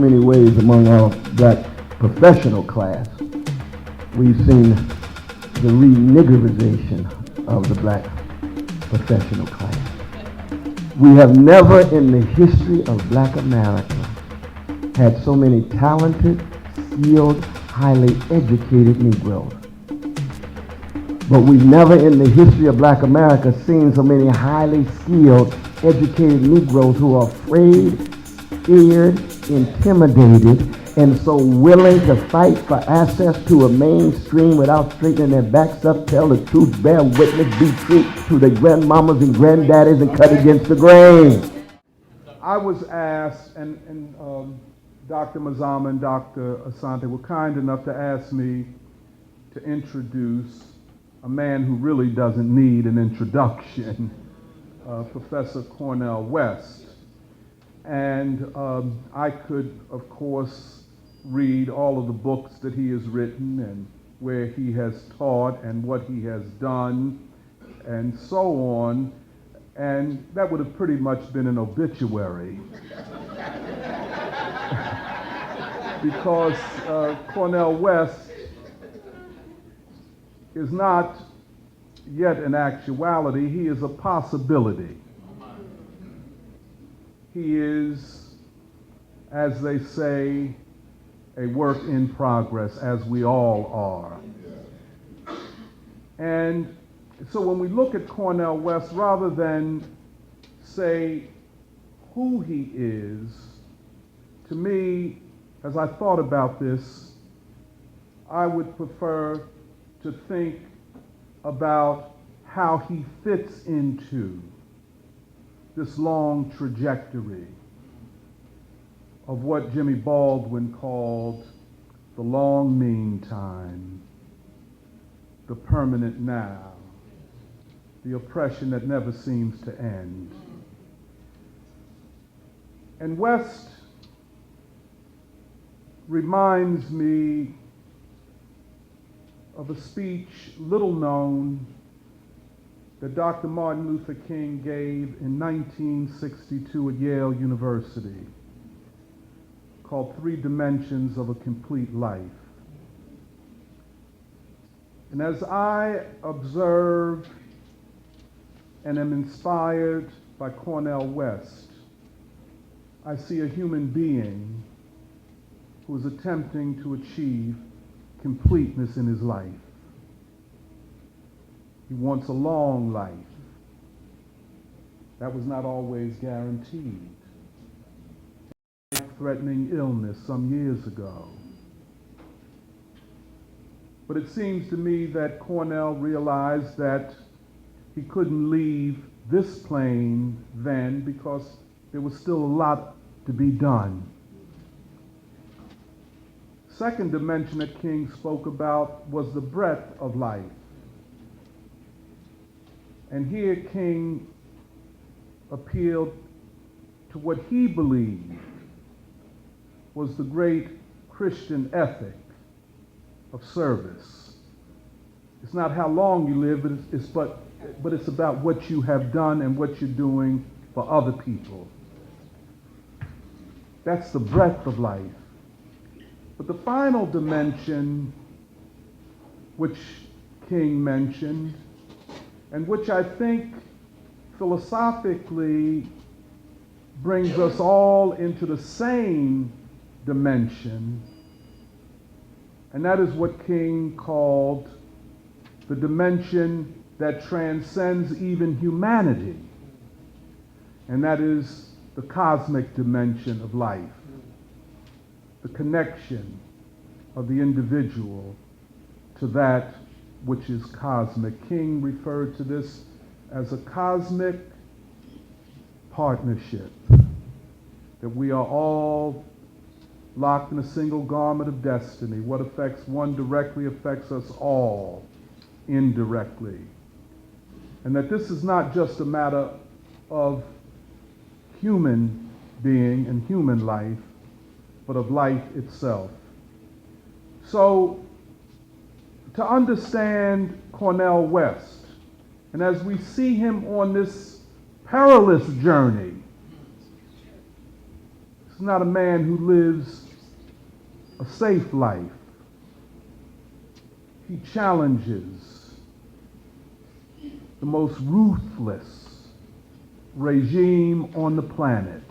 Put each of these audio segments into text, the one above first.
many ways among our black professional class, we've seen the re-niggerization of the black professional class. We have never in the history of black America had so many talented, skilled, highly educated Negroes. But we've never in the history of black America seen so many highly skilled, educated Negroes who are afraid, scared, intimidated, and so willing to fight for access to a mainstream without straightening their backs up, tell the truth, bear witness, be true to their grandmamas and granddaddies, and cut against the grain. I was asked, and Dr. Mazama and Dr. Asante were kind enough to ask me to introduce a man who really doesn't need an introduction, Professor Cornel West. And I could, of course, read all of the books that he has written and where he has taught and what he has done and so on. And that would have pretty much been an obituary. Because Cornel West is not yet an actuality, he is a possibility. He is, as they say, a work in progress, as we all are. And so when we look at Cornel West, rather than say who he is, to me, as I thought about this, I would prefer to think about how he fits into this long trajectory of what Jimmy Baldwin called the long meantime, the permanent now, the oppression that never seems to end. And West reminds me of a speech, little known, that Dr. Martin Luther King gave in 1962 at Yale University, called 3 Dimensions of a Complete Life. And as I observe and am inspired by Cornel West, I see a human being who is attempting to achieve completeness in his life. He wants a long life. That was not always guaranteed. Life-threatening illness some years ago. But it seems to me that Cornel realized that he couldn't leave this plane then because there was still a lot to be done. Second dimension that King spoke about was the breadth of life. And here King appealed to what he believed was the great Christian ethic of service. It's not how long you live, but it's about what you have done and what you're doing for other people. That's the breadth of life. But the final dimension, which King mentioned, and which I think philosophically brings us all into the same dimension, and that is what King called the dimension that transcends even humanity, and that is the cosmic dimension of life, the connection of the individual to that which is cosmic. King referred to this as a cosmic partnership, that we are all locked in a single garment of destiny. What affects one directly affects us all indirectly. And that this is not just a matter of human being and human life, but of life itself. So, to understand Cornel West, and as we see him on this perilous journey, it's not a man who lives a safe life. He challenges the most ruthless regime on the planet.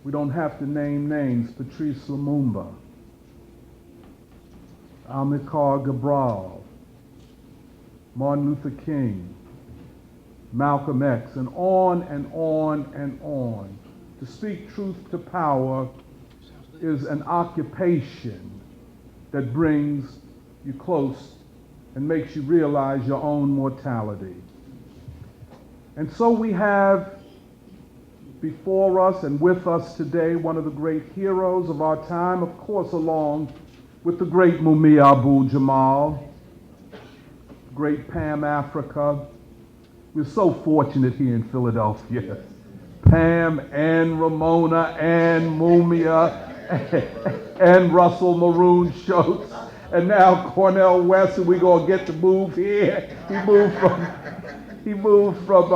We don't have to name names: Patrice Lumumba, Amilcar Cabral, Martin Luther King, Malcolm X, and on and on and on. To speak truth to power is an occupation that brings you close and makes you realize your own mortality. And so we have before us and with us today one of the great heroes of our time, of course, along with the great Mumia Abu-Jamal, great Pam Africa. We're so fortunate here in Philadelphia. Pam and Ramona and Mumia and Russell Maroon Schultz, and now Cornel West, and we're gonna get to move here. He moved from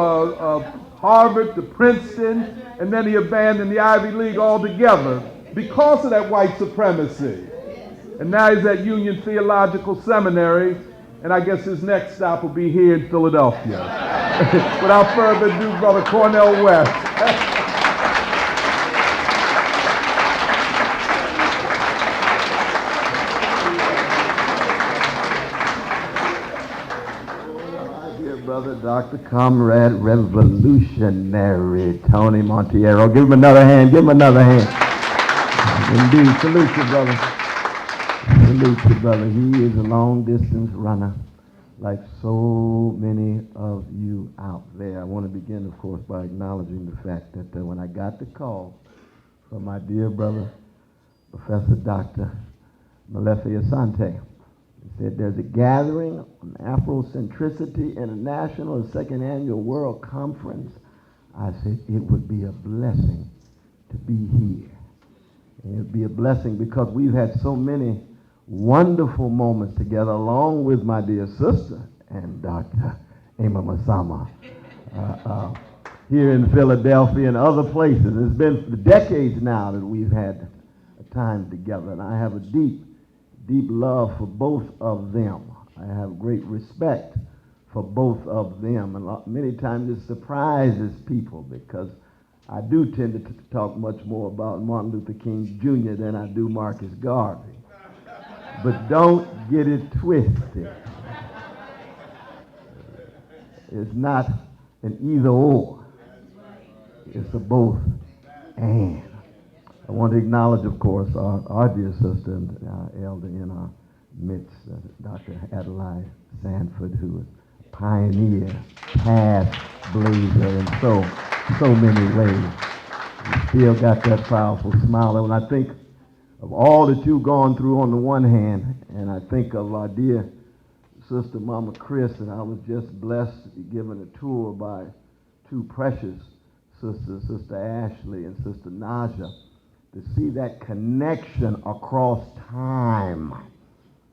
Harvard to Princeton, and then he abandoned the Ivy League altogether because of that white supremacy. And now he's at Union Theological Seminary, and I guess his next stop will be here in Philadelphia. Without further ado, Brother Cornel West. Brother, Dr. Comrade, Revolutionary Tony Monteiro. Give him another hand. Give him another hand. Indeed. Salute you, brother. Salute you, brother. He is a long-distance runner, like so many of you out there. I want to begin, of course, by acknowledging the fact that when I got the call from my dear brother, Professor Dr. Malefi Asante, he said there's a gathering on Afrocentricity International, the second annual World Conference. I said it would be a blessing to be here. And it would be a blessing because we've had so many wonderful moments together, along with my dear sister and Dr. Emma Masama here in Philadelphia and other places. It's been decades now that we've had a time together, and I have a deep love for both of them. I have great respect for both of them, and many times it surprises people because I do tend to talk much more about Martin Luther King Jr. than I do Marcus Garvey. But don't get it twisted. It's not an either or. It's a both and. I want to acknowledge, of course, our dear sister and our elder in our midst, Dr. Adelaide Sanford, who is a pioneer, path blazer in so many ways. You still got that powerful smile. And when I think of all that you've gone through on the one hand, and I think of our dear sister, Mama Chris, and I was just blessed to be given a tour by two precious sisters, Sister Ashley and Sister Naja, to see that connection across time,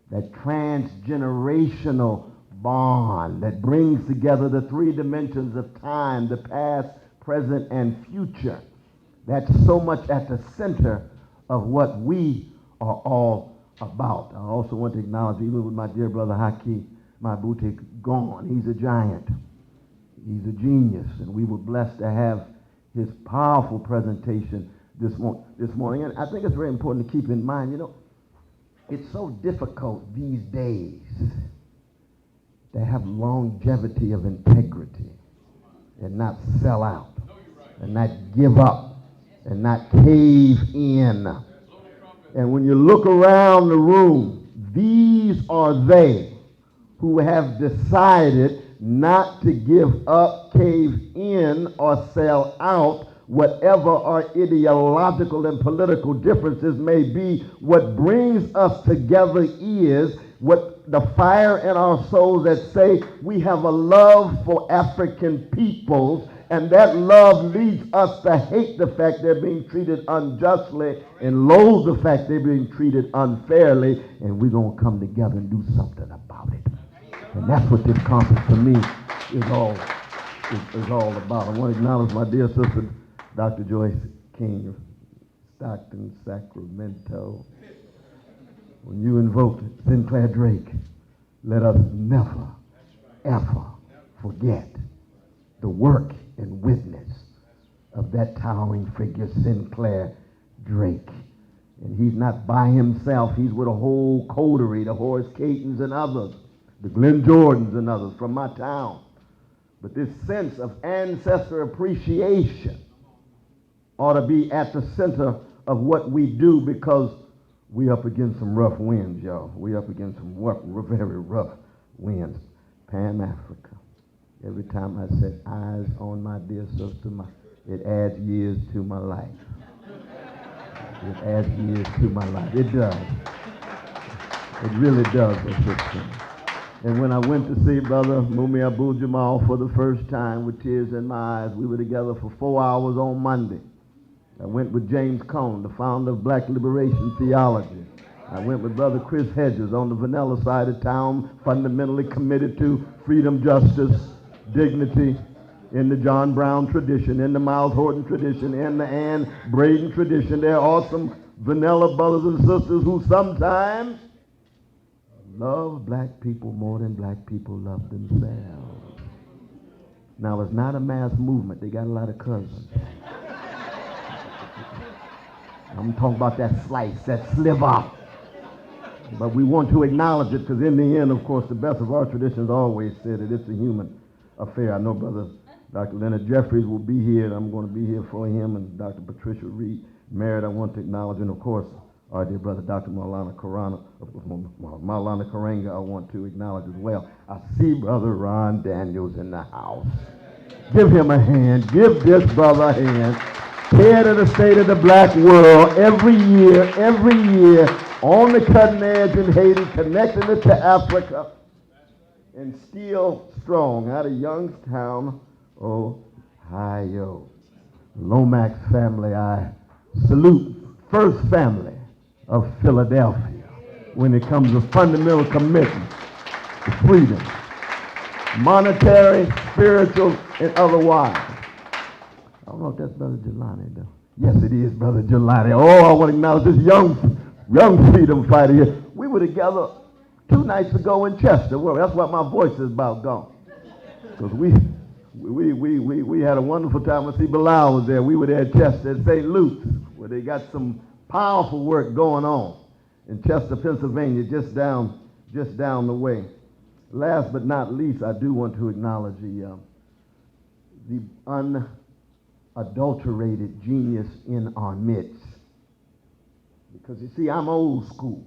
that transgenerational bond that brings together the three dimensions of time, the past, present, and future. That's so much at the center of what we are all about. I also want to acknowledge, even with my dear brother Haki Mabuti gone, he's a giant. He's a genius, and we were blessed to have his powerful presentation this morning. And I think it's very important to keep in mind, it's so difficult these days to have longevity of integrity and not sell out and not give up and not cave in. And when you look around the room, these are they who have decided not to give up, cave in, or sell out. Whatever our ideological and political differences may be, what brings us together is what the fire in our souls that say we have a love for African peoples, and that love leads us to hate the fact they're being treated unjustly and loathe the fact they're being treated unfairly, and we're going to come together and do something about it. And that's what this conference for me is all about. I want to acknowledge my dear sister, Dr. Joyce King of Stockton, Sacramento. When you invoke Sinclair Drake, let us never, ever forget the work and witness of that towering figure, Sinclair Drake. And he's not by himself. He's with a whole coterie, the Horace Catons and others, the Glenn Jordans and others from my town. But this sense of ancestor appreciation ought to be at the center of what we do, because we up against some rough winds, y'all. We up against some very rough winds. Pan-Africa. Every time I set eyes on my dear sister, it adds years to my life. It adds years to my life. It does. It really does, sister. And when I went to see Brother Mumi Abu Jamal for the first time with tears in my eyes, we were together for 4 hours on Monday. I went with James Cone, the founder of Black Liberation Theology. I went with Brother Chris Hedges on the vanilla side of town, fundamentally committed to freedom, justice, dignity, in the John Brown tradition, in the Miles Horton tradition, in the Ann Braden tradition. There are some vanilla brothers and sisters who sometimes love black people more than black people love themselves. Now, it's not a mass movement. They got a lot of cousins. I'm talking about that slice, that sliver. But we want to acknowledge it, because in the end, of course, the best of our traditions always said that it's a human affair. I know Brother Dr. Leonard Jeffries will be here, and I'm going to be here for him, and Dr. Patricia Reed Merritt I want to acknowledge, and of course, our dear brother Dr. Maulana Karanga I want to acknowledge as well. I see Brother Ron Daniels in the house. Give him a hand. Give this brother a hand. Head of the State of the Black World every year, on the cutting edge in Haiti, connecting it to Africa, and still strong out of Youngstown, Ohio. Lomax family, I salute. First family of Philadelphia when it comes to fundamental commitment to freedom, monetary, spiritual, and otherwise. I don't know if that's Brother Jelani, though. Yes, it is Brother Jelani. Oh, I want to acknowledge this young freedom fighter here. We were together 2 nights ago in Chester. Well, that's why my voice is about gone. Because we had a wonderful time. I see Bilal was there. We were there at Chester at St. Luke's, where they got some powerful work going on in Chester, Pennsylvania, just down the way. Last but not least, I do want to acknowledge the unadulterated genius in our midst. Because you see, I'm old school.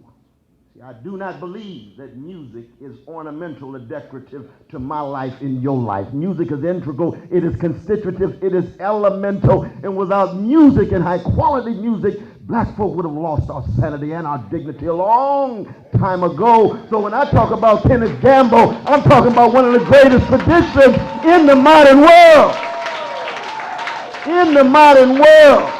See, I do not believe that music is ornamental or decorative to my life in your life. Music is integral, it is constitutive, it is elemental, and without music and high quality music, black folk would have lost our sanity and our dignity a long time ago. So when I talk about Kenneth Gamble, I'm talking about one of the greatest traditions in the modern world. In the modern world.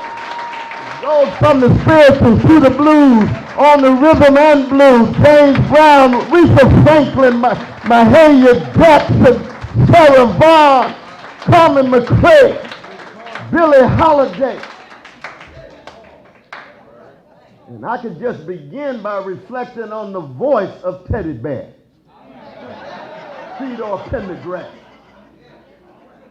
Goes from the spirituals to the blues, on the rhythm and blues. James Brown, Aretha Franklin, Mahalia Jackson, Sarah Vaughan, Carmen McRae, Billie Holiday. And I could just begin by reflecting on the voice of Teddy Bear, Theodore Pendergrass.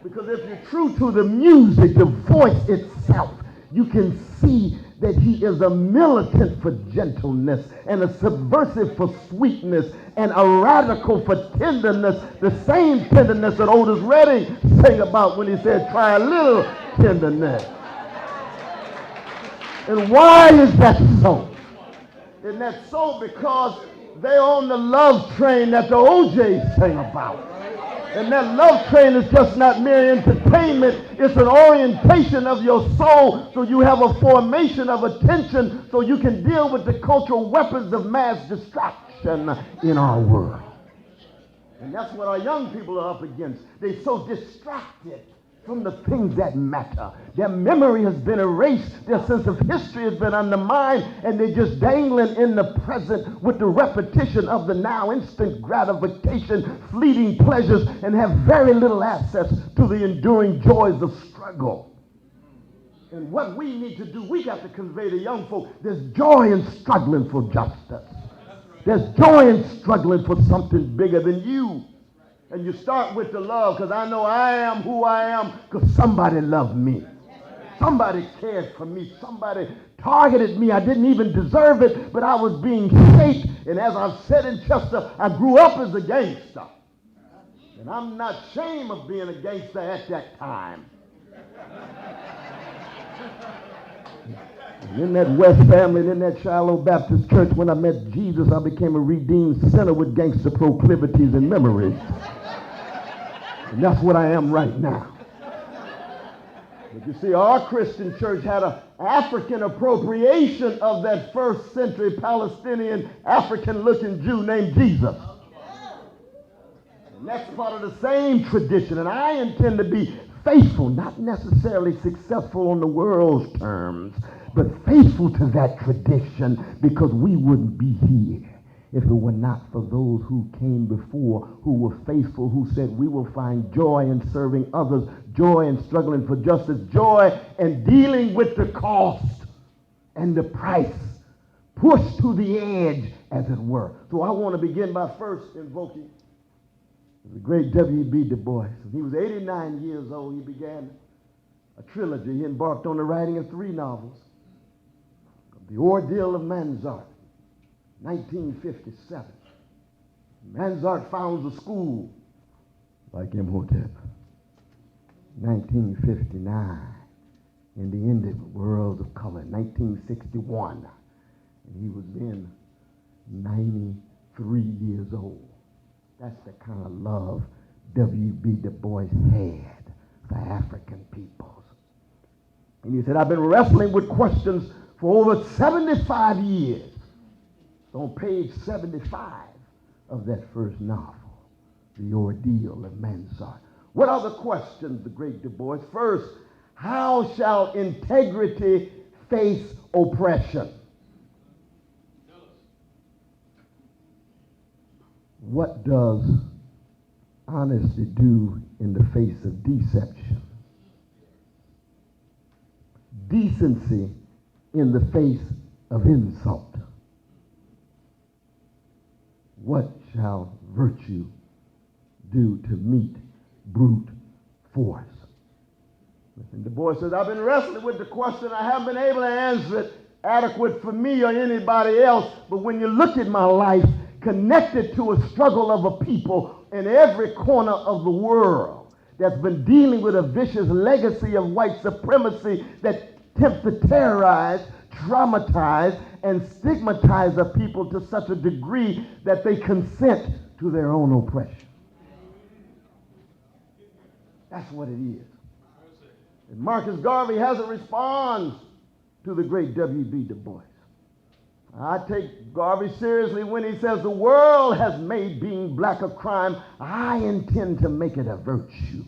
Because if you're true to the music, the voice itself, you can see that he is a militant for gentleness and a subversive for sweetness and a radical for tenderness, the same tenderness that Otis Redding sang about when he said, try a little tenderness. And why is that so? Isn't that so? Because they're on the love train that the OJs sang about. And that love train is just not mere entertainment. It's an orientation of your soul, so you have a formation of attention so you can deal with the cultural weapons of mass distraction in our world. And that's what our young people are up against. They're so distracted from the things that matter. Their memory has been erased. Their sense of history has been undermined, and they're just dangling in the present with the repetition of the now, instant gratification, fleeting pleasures, and have very little access to the enduring joys of struggle. And what we need to do, we got to convey to young folk, there's joy in struggling for justice. There's joy in struggling for something bigger than you. And you start with the love, because I know I am who I am because somebody loved me. Somebody cared for me. Somebody targeted me. I didn't even deserve it, but I was being shaped. And as I've said in Chester, I grew up as a gangster. And I'm not ashamed of being a gangster at that time. And in that West family, and in that Shiloh Baptist church, when I met Jesus, I became a redeemed sinner with gangster proclivities and memories. And that's what I am right now. But you see, our Christian church had an African appropriation of that first century Palestinian African-looking Jew named Jesus. And that's part of the same tradition. And I intend to be faithful, not necessarily successful on the world's terms, but faithful to that tradition, because we wouldn't be here if it were not for those who came before, who were faithful, who said we will find joy in serving others, joy in struggling for justice, joy in dealing with the cost and the price, pushed to the edge, as it were. So I want to begin by first invoking the great W.B. Du Bois. When he was 89 years old, he began a trilogy. He embarked on the writing of 3 novels. The Ordeal of Manzart, 1957. Manzart founds a school like Imhotep. 1959. In the ended world of color, 1961. And he was then 93 years old. That's the kind of love W.B. Du Bois had for African peoples. And he said, I've been wrestling with questions for over 75 years. On page 75 of that first novel, The Ordeal of Manzart. What are the questions, the great Du Bois? First, how shall integrity face oppression? What does honesty do in the face of deception? Decency in the face of insult. What shall virtue do to meet brute force? And Du Bois says, I've been wrestling with the question. I haven't been able to answer it adequate for me or anybody else. But when you look at my life, connected to a struggle of a people in every corner of the world that's been dealing with a vicious legacy of white supremacy that attempts to terrorize, traumatize, and stigmatize a people to such a degree that they consent to their own oppression. That's what it is. And Marcus Garvey has a response to the great W.B. Du Bois. I take Garvey seriously when he says the world has made being black a crime. I intend to make it a virtue.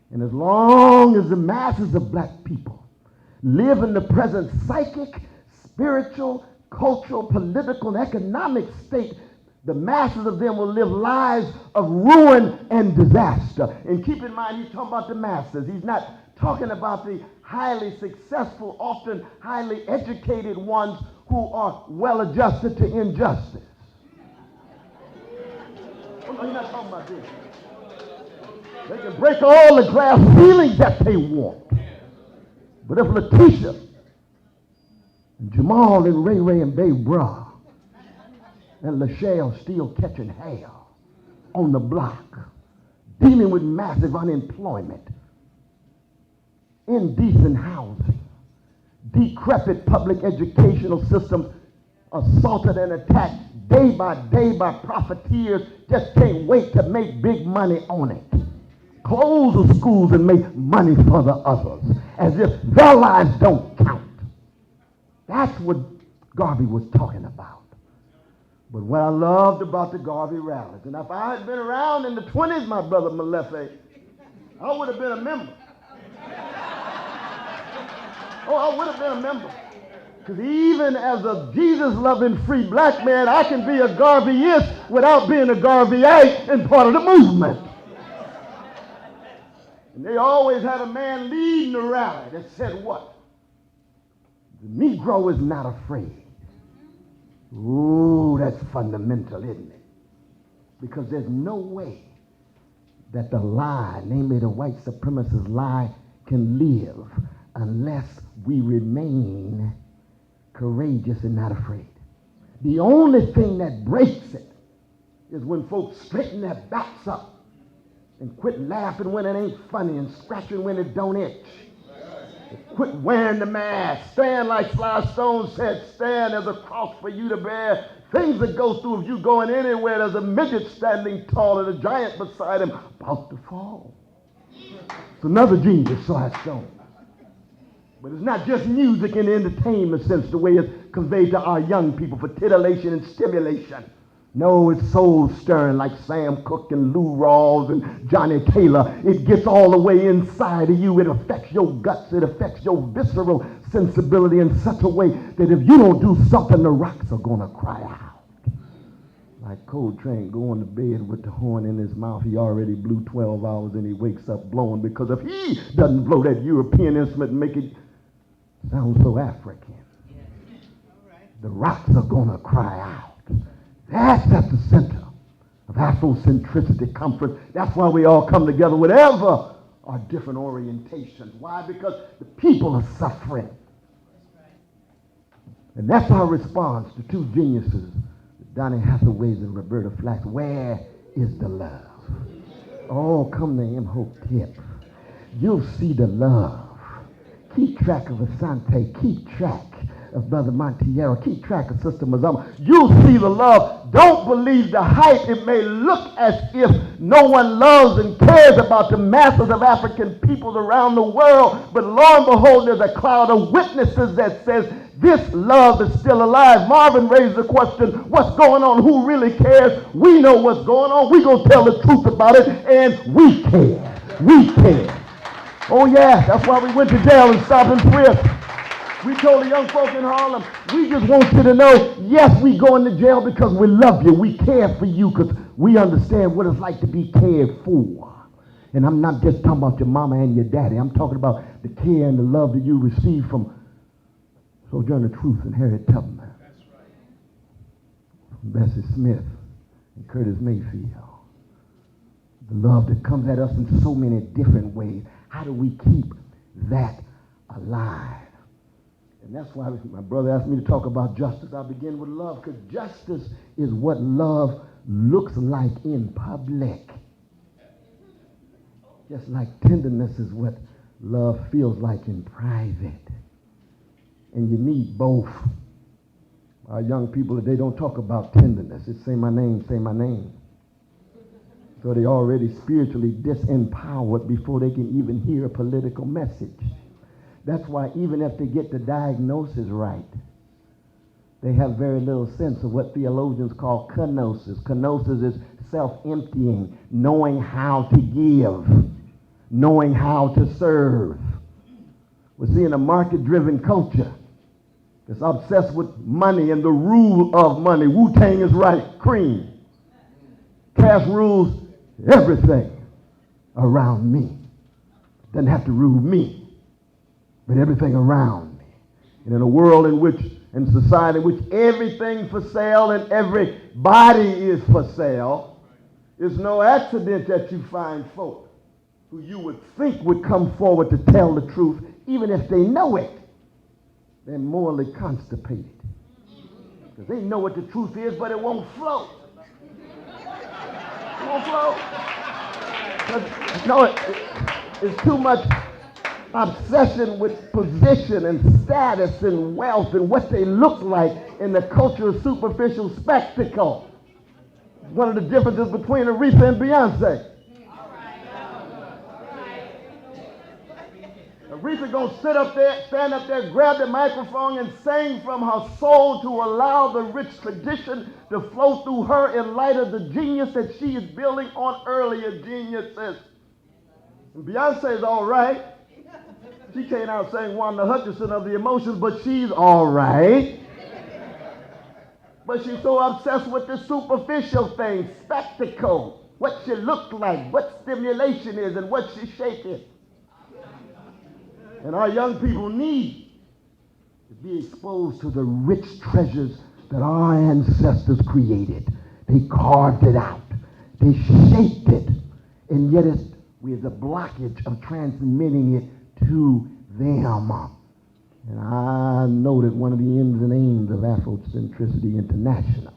And as long as the masses of black people live in the present psychic, spiritual, cultural, political, and economic state, the masses of them will live lives of ruin and disaster. And keep in mind, he's talking about the masses. He's not talking about the highly successful, often highly educated ones who are well adjusted to injustice. Oh, no, he's not talking about this. They can break all the glass ceilings that they want. But if Letitia and Jamal and Ray Ray and Babe Bra and LaShale still catching hell on the block, dealing with massive unemployment, indecent housing, decrepit public educational systems, assaulted and attacked day by profiteers, just can't wait to make big money on it. Close the schools and make money for the others, as if their lives don't count. That's what Garvey was talking about. But what I loved about the Garvey rallies, and if I had been around in the 20s, my brother Malefe, I would have been a member. Oh, I would have been a member. Because even as a Jesus-loving free black man, I can be a Garveyist without being a Garveyite and part of the movement. And they always had a man leading the rally that said what? The Negro is not afraid. Ooh, that's fundamental, isn't it? Because there's no way that the lie, namely the white supremacist lie, can live unless we remain courageous and not afraid. The only thing that breaks it is when folks straighten their backs up and quit laughing when it ain't funny and scratching when it don't itch. Quit wearing the mask. Stand like Sly Stone said, stand as a cross for you to bear. Things that go through if you going anywhere, there's a midget standing tall and a giant beside him about to fall. It's another genius, Sly Stone. But it's not just music and entertainment sense, the way it's conveyed to our young people for titillation and stimulation. No, it's soul stirring like Sam Cooke and Lou Rawls and Johnny Taylor. It gets all the way inside of you. It affects your guts. It affects your visceral sensibility in such a way that if you don't do something, the rocks are going to cry out. Like Coltrane going to bed with the horn in his mouth. He already blew 12 hours and he wakes up blowing, because if he doesn't blow that European instrument and make it sound so African, the rocks are going to cry out. That's at the center of Afrocentricity Conference. That's why we all come together, whatever our different orientations. Why? Because the people are suffering. And that's our response to two geniuses, Donny Hathaways and Roberta Flack. Where is the love? Oh, come to Imhotep. You'll see the love. Keep track of Asante. Keep track of Brother Monteiro. Keep track of Sister Mazama. You'll see the love. Don't believe the hype. It may look as if no one loves and cares about the masses of African peoples around the world, but lo and behold, there's a cloud of witnesses that says this love is still alive. Marvin raised the question, what's going on? Who really cares? We know what's going on. We're going to tell the truth about it, and we care. We care. Oh yeah, that's why we went to jail and stopped and frisked. We told the young folk in Harlem, we just want you to know, yes, we going to jail because we love you. We care for you because we understand what it's like to be cared for. And I'm not just talking about your mama and your daddy. I'm talking about the care and the love that you receive from Sojourner Truth and Harriet Tubman. That's right. From Bessie Smith and Curtis Mayfield. The love that comes at us in so many different ways. How do we keep that alive? And that's why my brother asked me to talk about justice. I'll begin with love, because justice is what love looks like in public. Just like tenderness is what love feels like in private. And you need both. Our young people, they don't talk about tenderness. It's say my name, say my name. So they're already spiritually disempowered before they can even hear a political message. That's why even if they get the diagnosis right, they have very little sense of what theologians call kenosis. Kenosis is self-emptying, knowing how to give, knowing how to serve. We're seeing a market-driven culture that's obsessed with money and the rule of money. Wu-Tang is right, cream. Cash rules everything around me. Doesn't have to rule me, but everything around me. And in a world in which, in society in which everything's for sale and everybody is for sale, it's no accident that you find folk who you would think would come forward to tell the truth, even if they know it. They're morally constipated. Because they know what the truth is, but it won't flow. It won't flow. No, it's too much obsession with position and status and wealth and what they look like in the culture of superficial spectacle. One of the differences between Aretha and Beyonce. Aretha gonna sit up there, stand up there, grab the microphone and sing from her soul to allow the rich tradition to flow through her in light of the genius that she is building on earlier geniuses. And Beyonce is all right. She came out saying Wanda Hutchinson of the emotions, but she's all right. But she's so obsessed with the superficial thing, spectacle. what she looked like, what stimulation is, and what she's shaking. And our young people need to be exposed to the rich treasures that our ancestors created. They carved it out. They shaped it. And yet there's a blockage of transmitting it to them. And I know that one of the ends and aims of Afrocentricity International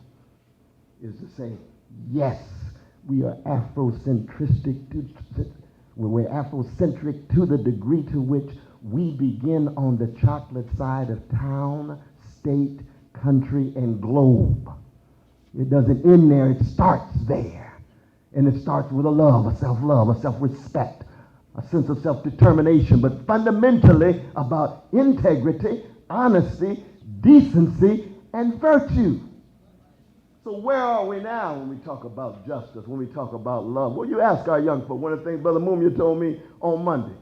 is to say, yes, we are we're Afrocentric to the degree to which we begin on the chocolate side of town, state, country, and globe. It doesn't end there, it starts there. And it starts with a love, a self-love, a self-respect, a sense of self-determination, but fundamentally about integrity, honesty, decency, and virtue. So where are we now when we talk about justice, when we talk about love? Well, you ask our young folk. One of the things Brother Mumia told me on Monday,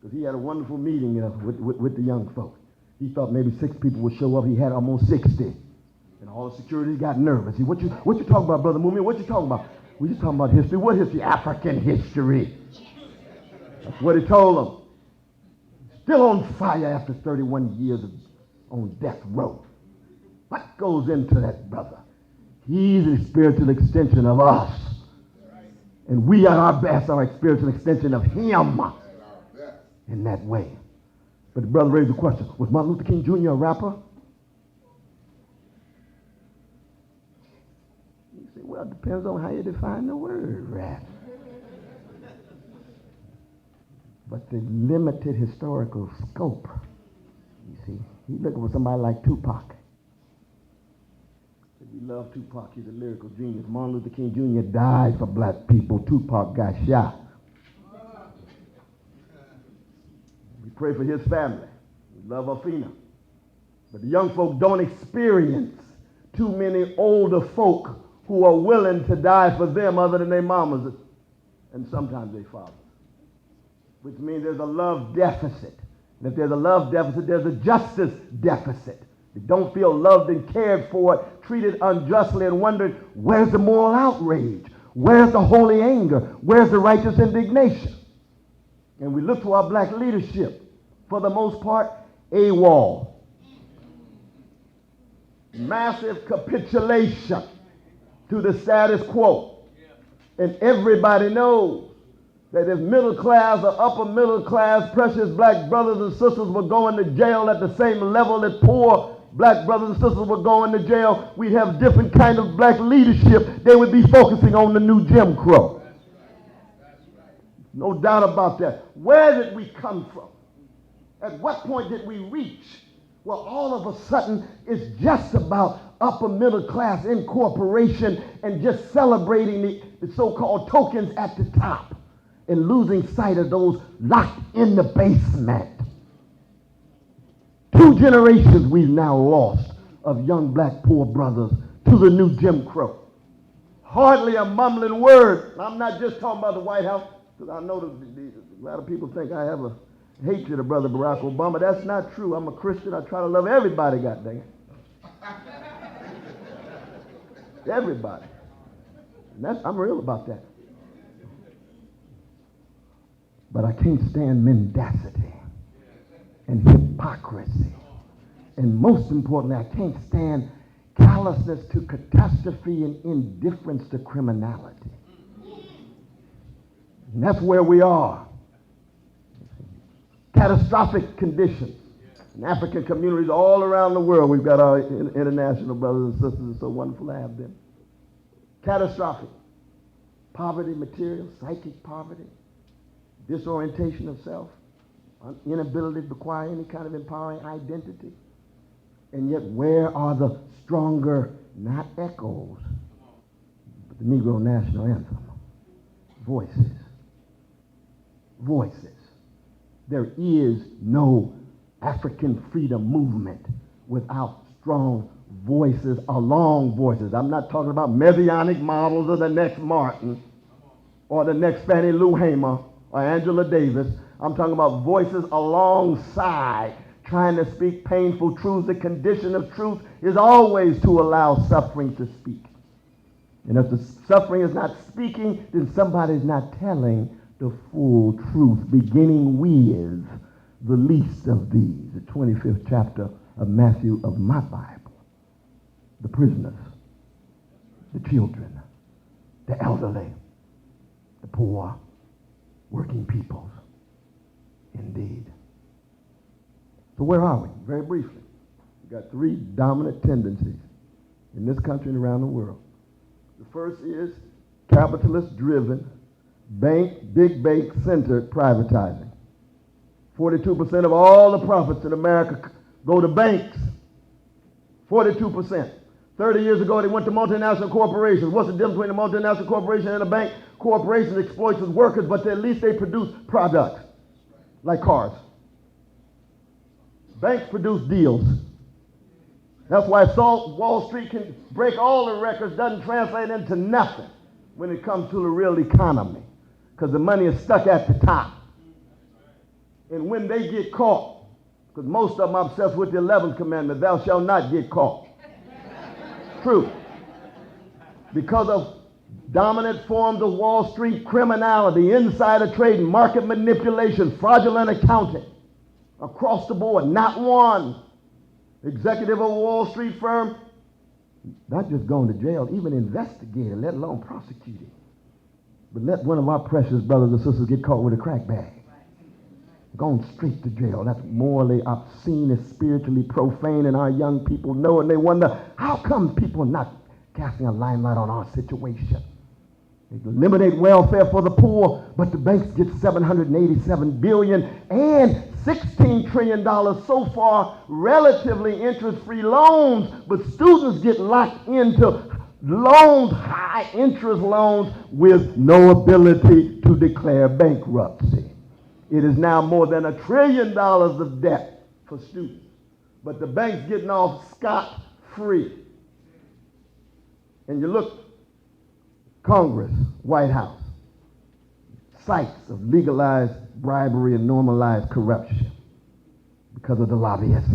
because he had a wonderful meeting with the young folk. He thought maybe 6 people would show up. He had almost 60. And all the security got nervous. He, what you talking about, Brother Mumia? What you talking about? We just talking about history. What history? African history. That's what he told them. Still on fire after 31 years on death row. What goes into that, brother? He's a spiritual extension of us. And we are our best, our spiritual extension of him in that way. But the brother raised the question, was Martin Luther King Jr. a rapper? You say, well, it depends on how you define the word rap. But the limited historical scope, you see, he's looking for somebody like Tupac. We love Tupac. He's a lyrical genius. Martin Luther King Jr. died for black people. Tupac got shot. We pray for his family. We love Afina. But the young folk don't experience too many older folk who are willing to die for them other than their mamas and sometimes their fathers. Which means there's a love deficit. And if there's a love deficit, there's a justice deficit. They don't feel loved and cared for, treated unjustly, and wondering, where's the moral outrage? Where's the holy anger? Where's the righteous indignation? And we look to our black leadership, for the most part, AWOL. Massive capitulation to the status quo. And everybody knows that if middle class or upper middle class precious black brothers and sisters were going to jail at the same level that poor black brothers and sisters were going to jail, we'd have different kind of black leadership. They would be focusing on the new Jim Crow. No doubt about that. Where did we come from? At what point did we reach? Well, all of a sudden, it's just about upper middle class incorporation and just celebrating the so-called tokens at the top and losing sight of those locked in the basement. 2 generations we've now lost of young black poor brothers to the new Jim Crow. Hardly a mumbling word. I'm not just talking about the White House, because I know a lot of people think I have a hatred of Brother Barack Obama. That's not true. I'm a Christian. I try to love everybody, goddamn. Everybody. And I'm real about that. But I can't stand mendacity and hypocrisy. And most importantly, I can't stand callousness to catastrophe and indifference to criminality. And that's where we are. Catastrophic conditions in African communities all around the world. We've got our international brothers and sisters. It's so wonderful to have them. Catastrophic. Poverty, material, psychic poverty, disorientation of self, inability to acquire any kind of empowering identity. And yet, where are the stronger, not echoes, but the Negro national anthem? Voices. Voices. There is no African freedom movement without strong voices, along voices. I'm not talking about messianic models of the next Martin or the next Fannie Lou Hamer or Angela Davis. I'm talking about voices alongside, trying to speak painful truths. The condition of truth is always to allow suffering to speak. And if the suffering is not speaking, then somebody's not telling the full truth, beginning with the least of these, the 25th chapter of Matthew of my Bible. The prisoners, the children, the elderly, the poor, working peoples. Indeed. So where are we? Very briefly. We've got three dominant tendencies in this country and around the world. The first is capitalist-driven, big bank-centered privatizing. 42% of all the profits in America go to banks. 42%. 30 years ago, they went to multinational corporations. What's the difference between a multinational corporation and a bank? Corporations exploit its workers, but at least they produce products, like cars. Banks produce deals. That's why Wall Street can break all the records, doesn't translate into nothing when it comes to the real economy, because the money is stuck at the top. And when they get caught, because most of them are obsessed with the 11th commandment, thou shalt not get caught. True. Because of dominant forms of Wall Street criminality, insider trading, market manipulation, fraudulent accounting, across the board, not one executive of a Wall Street firm, not just going to jail, even investigated, let alone prosecuted. But let one of our precious brothers and sisters get caught with a crack bag. Going straight to jail. That's morally obscene, it's spiritually profane, and our young people know, and they wonder, how come people are not casting a limelight on our situation? They eliminate welfare for the poor, but the banks get $787 billion and $16 trillion so far, relatively interest-free loans, but students get locked into loans, high-interest loans, with no ability to declare bankruptcy. It is now more than $1 trillion of debt for students, but the bank's getting off scot-free. And you look, Congress, White House, sites of legalized bribery and normalized corruption because of the lobbyists.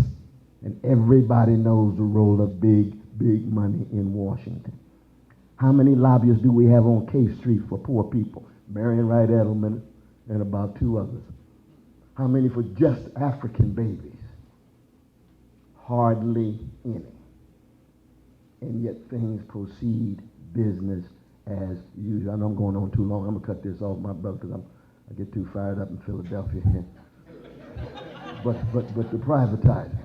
And everybody knows the role of big money in Washington. How many lobbyists do we have on K Street for poor people? Marion Wright Edelman and about two others. How many for just African babies? Hardly any. And yet things proceed business as usual. I know I'm going on too long. I'm going to cut this off, my brother, because I get too fired up in Philadelphia here. but the privatizing.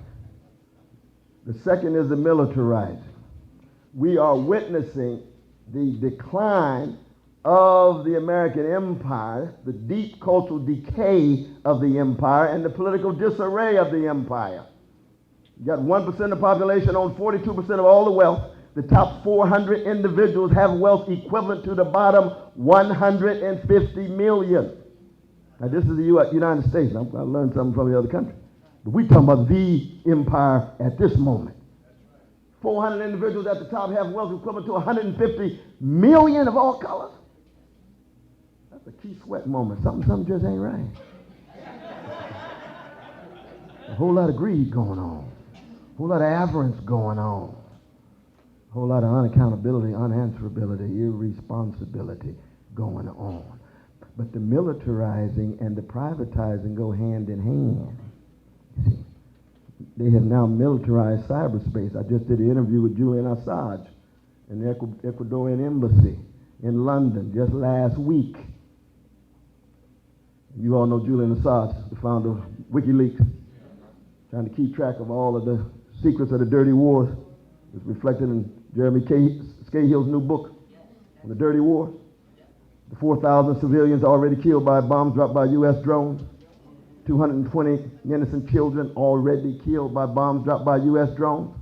The second is the militarizing. We are witnessing the decline of the American empire, the deep cultural decay of the empire, and the political disarray of the empire. You got 1% of the population own 42% of all the wealth. The top 400 individuals have wealth equivalent to the bottom 150 million. Now, this is the United States. I learned something from the other country. But we're talking about the empire at this moment. 400 individuals at the top have wealth equivalent to 150 million of all colors. That's a key sweat moment. Something just ain't right. A whole lot of greed going on. A whole lot of avarice going on. A whole lot of unaccountability, unanswerability, irresponsibility going on. But the militarizing and the privatizing go hand in hand. You see, they have now militarized cyberspace. I just did an interview with Julian Assange in the Ecuadorian embassy in London just last week. You all know Julian Assange, the founder of WikiLeaks, trying to keep track of all of the secrets of the dirty wars. It's reflected in Jeremy Scahill's new book on the dirty war. The 4,000 civilians already killed by bombs dropped by U.S. drones. 220 innocent children already killed by bombs dropped by U.S. drones.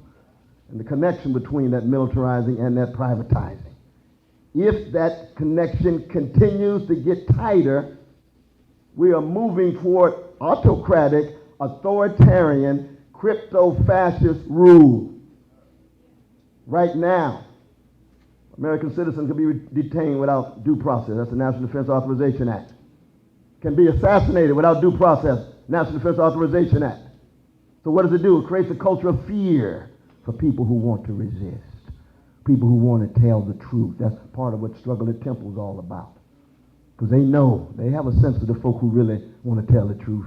And the connection between that militarizing and that privatizing. If that connection continues to get tighter, we are moving toward autocratic, authoritarian, crypto-fascist rule. Right now, American citizens can be detained without due process. That's the National Defense Authorization Act. Can be assassinated without due process. National Defense Authorization Act. So what does it do? It creates a culture of fear for people who want to resist. people who want to tell the truth. That's part of what Struggle at Temple is all about. Because they know, they have a sense of the folk who really want to tell the truth.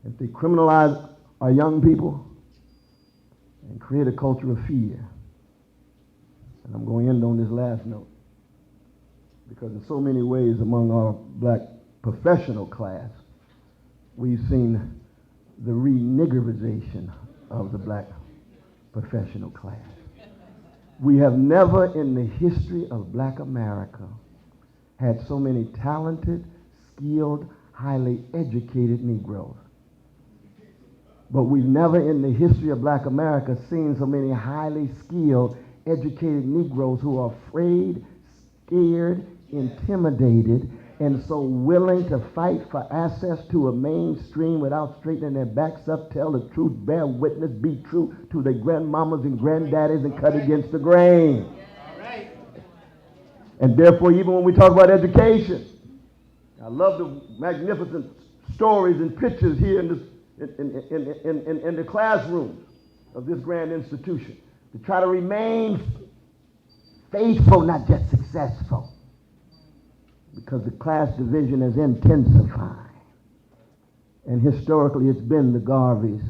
If they criminalize our young people and create a culture of fear, and I'm going to end on this last note, because in so many ways among our black professional class, we've seen the re-niggerization of the black professional class. We have never in the history of black America had so many talented, skilled, highly educated Negroes. But we've never in the history of black America seen so many highly skilled, educated Negroes who are afraid, scared, intimidated, and so willing to fight for access to a mainstream without straightening their backs up, tell the truth, bear witness, be true to their grandmamas and granddaddies, and cut against the grain. And therefore, even when we talk about education, I love the magnificent stories and pictures here in the classrooms of this grand institution to try to remain faithful, not just successful. Because the class division has intensified. And historically, it's been the Garveys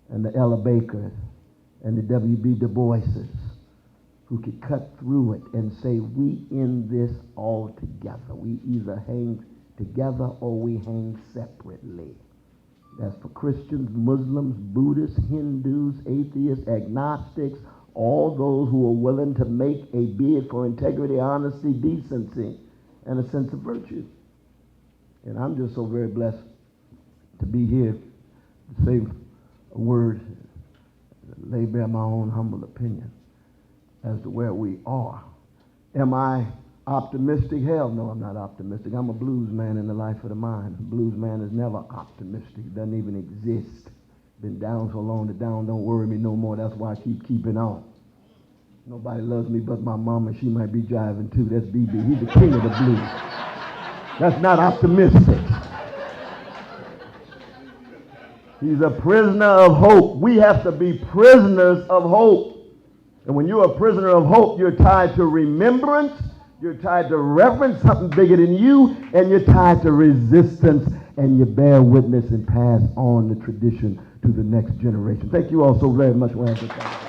and the Ella Bakers and the W.B. Du Boises who could cut through it and say, we in this all together. We either hang together or we hang separately. That's for Christians, Muslims, Buddhists, Hindus, atheists, agnostics, all those who are willing to make a bid for integrity, honesty, decency, and a sense of virtue. And I'm just so very blessed to be here to say a word, lay bare my own humble opinion as to where we are. Am I optimistic? Hell no, I'm not optimistic. I'm a blues man in the life of the mind. A blues man is never optimistic. It doesn't even exist. Been down so long, the down don't worry me no more. That's why I keep keeping on. Nobody loves me but my mama. She might be driving too. That's BB. He's the king of the blues. That's not optimistic. He's a prisoner of hope. We have to be prisoners of hope. And when you're a prisoner of hope, you're tied to remembrance, you're tied to reverence, something bigger than you, and you're tied to resistance, and you bear witness and pass on the tradition to the next generation. Thank you all so very much for having us.